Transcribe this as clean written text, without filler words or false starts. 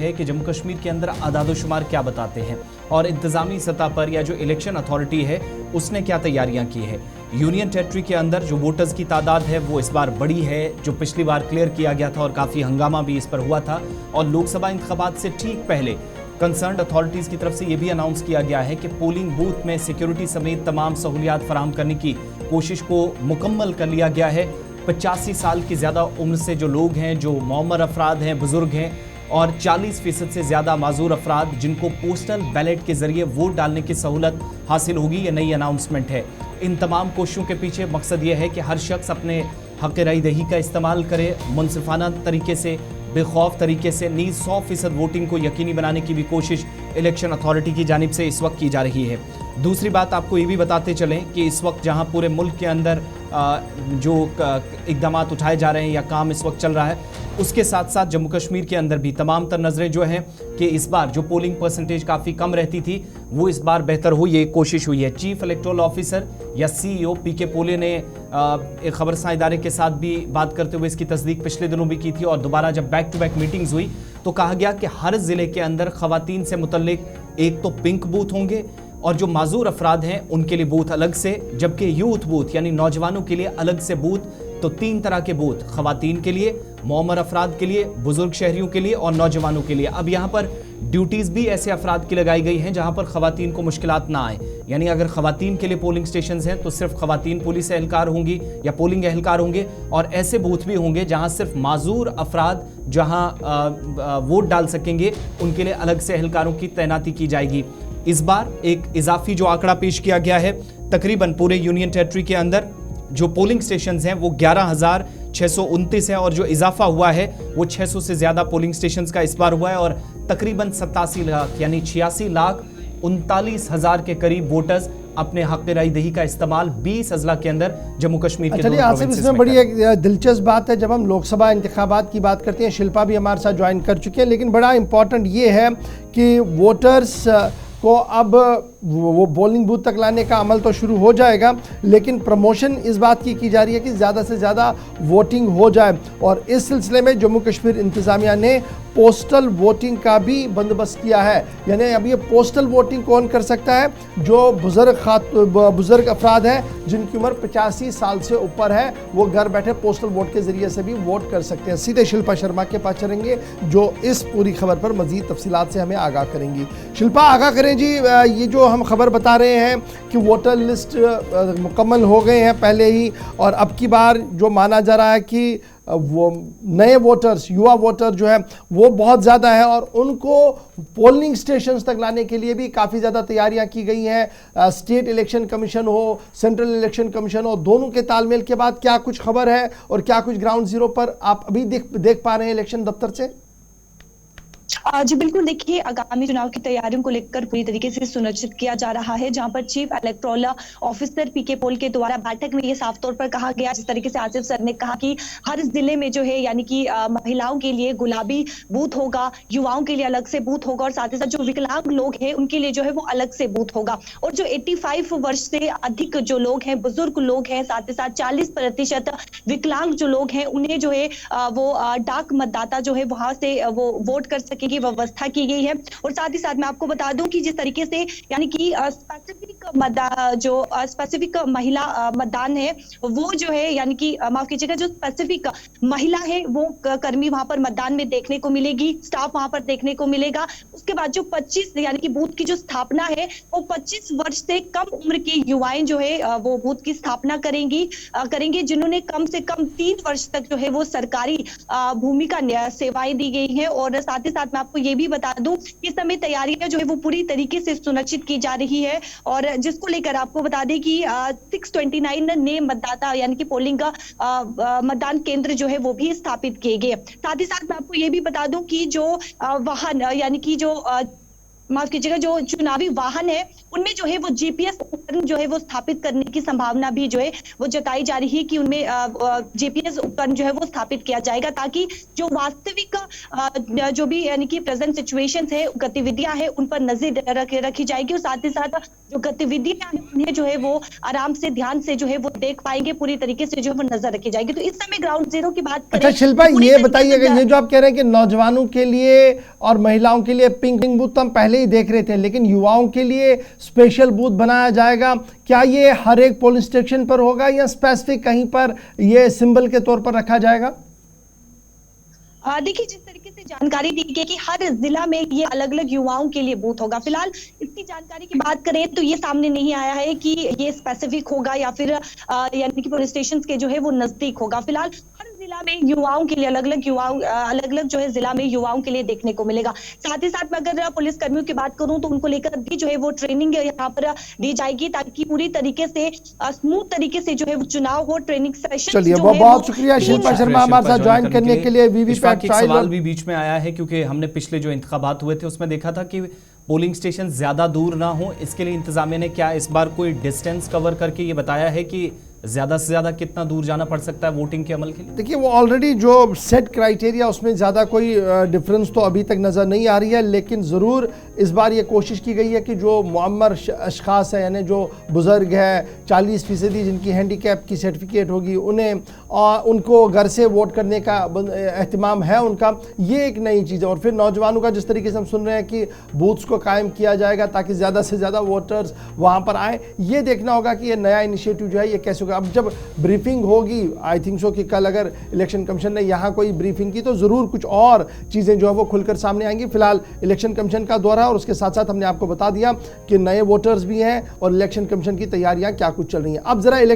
है कि जम्मू कश्मीर के अंदर आदादोशुमार क्या बताते हैं और इंतजामी सतह पर या जो इलेक्शन अथॉरिटी है उसने क्या तैयारियां की है। यूनियन टेरिटरी के अंदर जो वोटर्स की तादाद है वो इस बार बड़ी है, जो पिछली बार क्लियर किया गया था और काफ़ी हंगामा भी इस पर हुआ था। और लोकसभा इंतखाबात से ठीक पहले कंसर्न अथॉरिटीज़ की तरफ से ये भी अनाउंस किया गया है कि पोलिंग बूथ में सिक्योरिटी समेत तमाम सहूलियात फराहम करने की कोशिश को मुकम्मल कर लिया गया है। 85 साल की ज़्यादा उम्र से जो लोग हैं, जो मौमर अफराद हैं, बुजुर्ग हैं और 40% से ज़्यादा माजूर अफराद जिनको पोस्टल बैलेट के जरिए वोट डालने की सहूलत हासिल होगी, ये नई अनाउंसमेंट है। इन तमाम कोशिशों के पीछे मकसद ये है कि हर शख्स अपने हक़ राय दही का इस्तेमाल करे, मुनसिफाना तरीके से, बेखौफ तरीके से। 100% वोटिंग को यकीनी बनाने की भी कोशिश इलेक्शन अथॉरिटी की जानिब से इस वक्त की जा रही है। दूसरी बात आपको ये भी बताते चलें कि इस वक्त जहां पूरे मुल्क के अंदर जो इकदाम उठाए जा रहे हैं या काम इस वक्त चल रहा है, उसके साथ साथ जम्मू कश्मीर के अंदर भी तमाम तर नज़रें जो हैं कि इस बार जो पोलिंग परसेंटेज काफ़ी कम रहती थी वो इस बार बेहतर हो, ये कोशिश हुई है। चीफ इलेक्टोरल ऑफिसर या CEO PK पोले ने एक खबरसां इदारे के साथ भी बात करते हुए इसकी तस्दीक पिछले दिनों भी की थी और दोबारा जब बैक टू बैक मीटिंग्स हुई तो कहा गया कि हर ज़िले के अंदर ख़वातीन से मुतल्लिक एक तो पिंक बूथ होंगे और जो माजूर अफराद हैं उनके लिए बूथ अलग से, जबकि यूथ बूथ यानी नौजवानों के लिए अलग से बूथ। तो 3 तरह के बूथ, ख़वातीन के लिए, मौमर अफराद के लिए, बुजुर्ग शहरियों के लिए और नौजवानों के लिए। अब यहाँ पर ड्यूटीज़ भी ऐसे अफराद की लगाई गई हैं जहाँ पर ख़वातीन को मुश्किलात ना आए। यानी अगर ख़वातीन के लिए पोलिंग स्टेशन हैं तो सिर्फ ख़वातीन पुलिस एहलकार होंगी या पोलिंग एहलकार होंगे, और ऐसे बूथ भी होंगे जहाँ सिर्फ माजूर अफराद जहाँ वोट डाल सकेंगे उनके लिए अलग से एहलकारों की तैनाती की जाएगी। इस बार एक इजाफी जो आंकड़ा पेश किया गया है, तकरीबन पूरे यूनियन टेरिटरी के अंदर जो पोलिंग स्टेशंस हैं वो 11,629 है और जो इजाफा हुआ है वो 600 से ज़्यादा पोलिंग स्टेशंस का इस बार हुआ है और तकरीबन 87 लाख यानी 86,39,000 के करीब वोटर्स अपने हक़ राय दही का इस्तेमाल 20 अजला के अंदर जम्मू कश्मीर के आसिफ, इसमें बड़ी एक दिलचस्प बात है। जब हम लोकसभा इंतखाबात की बात करते हैं, शिल्पा भी हमारे साथ ज्वाइन कर चुके हैं, लेकिन बड़ा इंपॉर्टेंट ये है कि वोटर्स को अब वो पोलिंग बूथ तक लाने का अमल तो शुरू हो जाएगा, लेकिन प्रमोशन इस बात की जा रही है कि ज़्यादा से ज़्यादा वोटिंग हो जाए। और इस सिलसिले में जम्मू कश्मीर इंतज़ामिया ने पोस्टल वोटिंग का भी बंदोबस्त किया है। यानी अब ये पोस्टल वोटिंग कौन कर सकता है? जो बुज़ुर्ग अफराद हैं जिनकी उम्र 85 साल से ऊपर है, वो घर बैठे पोस्टल वोट के ज़रिए से भी वोट कर सकते हैं। सीधे शिल्पा शर्मा के पास चलेंगे जो इस पूरी खबर पर मज़ीद तफसीलात से हमें आगाह करेंगी। शिल्पा, आगाह करें जी। ये जो हम खबर बता रहे हैं कि वोटर लिस्ट मुकम्मल हो गए हैं पहले ही, और अब की बार जो माना जा रहा है कि वो नए वोटर्स, युवा वोटर जो है वो बहुत ज़्यादा है और उनको पोलिंग स्टेशंस तक लाने के लिए भी काफ़ी ज़्यादा तैयारियां की गई हैं। स्टेट इलेक्शन कमीशन हो, सेंट्रल इलेक्शन कमीशन हो, दोनों के तालमेल के बाद क्या कुछ खबर है और क्या कुछ ग्राउंड जीरो पर आप अभी देख पा रहे हैं इलेक्शन दफ्तर से? जी बिल्कुल, देखिए आगामी चुनाव की तैयारियों को लेकर पूरी तरीके से सुनिश्चित किया जा रहा है, जहां पर चीफ इलेक्टोरल ऑफिसर PK पोल के द्वारा बैठक में ये साफ तौर पर कहा गया, जिस तरीके से आसिफ सर ने कहा कि हर जिले में जो है यानी कि महिलाओं के लिए गुलाबी बूथ होगा, युवाओं के लिए अलग से बूथ होगा और साथ ही साथ जो विकलांग लोग हैं उनके लिए जो है वो अलग से बूथ होगा। और जो 85 वर्ष से अधिक जो लोग हैं, बुजुर्ग लोग हैं, साथ ही साथ 40% विकलांग जो लोग हैं उन्हें जो है वो डाक मतदाता जो है वहां से वो वोट कर सके की व्यवस्था की गई है। और साथ ही साथ मैं आपको बता दूं कि जिस तरीके से यानी कि स्पेसिफिक महिला मतदान है वो जो है यानी कि माफ कीजिएगा, जो स्पेसिफिक महिला है वो कर्मी वहां पर मतदान में देखने को मिलेगी, स्टाफ वहां पर देखने को मिलेगा। उसके बाद जो 25 यानी कि बूथ की जो स्थापना है वो 25 वर्ष से कम उम्र की युवाएं जो है वो बूथ की स्थापना करेंगे जिन्होंने कम से कम 3 वर्ष तक जो है वो सरकारी भूमिका सेवाएं दी गई है। और साथ ही साथ मैं आपको ये भी बता दूं कि इस समय तैयारियां जो है वो पूरी तरीके से सुनिश्चित की जा रही है, और जिसको लेकर आपको बता दें कि 629 नए मतदाता यानी कि पोलिंग मतदान केंद्र जो है वो भी स्थापित किए गए। साथ ही साथ मैं आपको ये भी बता दूं कि जो वाहन यानी कि जो माफ कीजिएगा, जो चुनावी वाहन है उनमें जो है वो जीपीएस उपकरण जो है वो स्थापित करने की संभावना भी जो है वो जताई जा रही है कि उनमें जीपीएस उपकरण जो है वो स्थापित किया जाएगा, ताकि जो वास्तविक जो भी यानी कि प्रेजेंट सिचुएशन है, गतिविधियां है, उन पर नजर रखी जाएगी, और साथ ही साथ जो गतिविधियां हैं उन्हें जो है वो आराम से ध्यान से जो है वो देख पाएंगे, पूरी तरीके से जो है वो नजर रखी जाएगी। तो इस समय ग्राउंड जीरो की बात करें। अच्छा शिल्पा, ये बताइएगा, ये जो आप कह रहे हैं कि नौजवानों के लिए और महिलाओं के लिए पिंक बूथ तो हम पहले ही देख रहे थे, लेकिन युवाओं के लिए स्पेशल बूथ बनाया जाएगा, क्या ये हर एक पोलिंग स्टेशन पर होगा या स्पेसिफिक कहीं पर ये सिंबल के तौर पर रखा जाएगा? देखिए, जिस तरीके से जानकारी दी गई कि हर जिला में ये अलग अलग युवाओं के लिए बूथ होगा, फिलहाल इसकी जानकारी की बात करें तो ये सामने नहीं आया है कि ये स्पेसिफिक होगा या फिर यानी कि पुलिस स्टेशन के जो है वो नजदीक होगा। फिलहाल हर जिला में युवाओं के लिए अलग अलग जो है जिला में युवाओं के लिए देखने को मिलेगा। साथ ही साथ में अगर पुलिस कर्मियों की बात करूं तो उनको लेकर भी जो है वो ट्रेनिंग यहाँ पर दी जाएगी, ताकि पूरी तरीके से स्मूथ तरीके से जो है वो चुनाव हो। ट्रेनिंग सेशन चलिए, बहुत शुक्रिया शिल्पा शर्मा हमारे साथ ज्वाइन करने के लिए। वीवीपैट सवाल भी बीच में आया है, क्योंकि हमने पिछले जो इंतखाबात हुए थे उसमें देखा था कि पोलिंग स्टेशन ज्यादा दूर ना हो, इसके लिए इंतजामिया ने क्या इस बार कोई डिस्टेंस कवर करके ये बताया है कि ज्यादा से ज्यादा कितना दूर जाना पड़ सकता है वोटिंग के अमल के लिए? देखिए, वो ऑलरेडी जो सेट क्राइटेरिया उसमें ज़्यादा कोई डिफरेंस तो अभी तक नज़र नहीं आ रही है, लेकिन ज़रूर इस बार ये कोशिश की गई है कि जो मुअम्मर अशखास है, यानी जो बुज़ुर्ग है, 40% जिनकी हैंडीकैप की सर्टिफिकेट होगी, उन्हें उनको घर से वोट करने का एहतमाम है उनका, ये एक नई चीज़ है। और फिर नौजवानों का जिस तरीके से हम सुन रहे हैं कि बूथ्स को कायम किया जाएगा ताकि ज़्यादा से ज़्यादा वोटर्स वहाँ पर आए, ये देखना होगा कि ये नया इनिशिएटिव जो है ये कैसे। अब जब ब्रीफिंग होगी, आई थिंक सो कि कल अगर इलेक्शन कमीशन ने यहाँ कोई ब्रीफिंग की तो ज़रूर कुछ और चीज़ें जो है वो खुलकर सामने आएंगी। फिलहाल इलेक्शन कमीशन का दौरा और उसके साथ साथ हमने आपको बता दिया कि नए वोटर्स भी हैं और इलेक्शन कमीशन की तैयारियां क्या कुछ चल रही हैं। अब जरा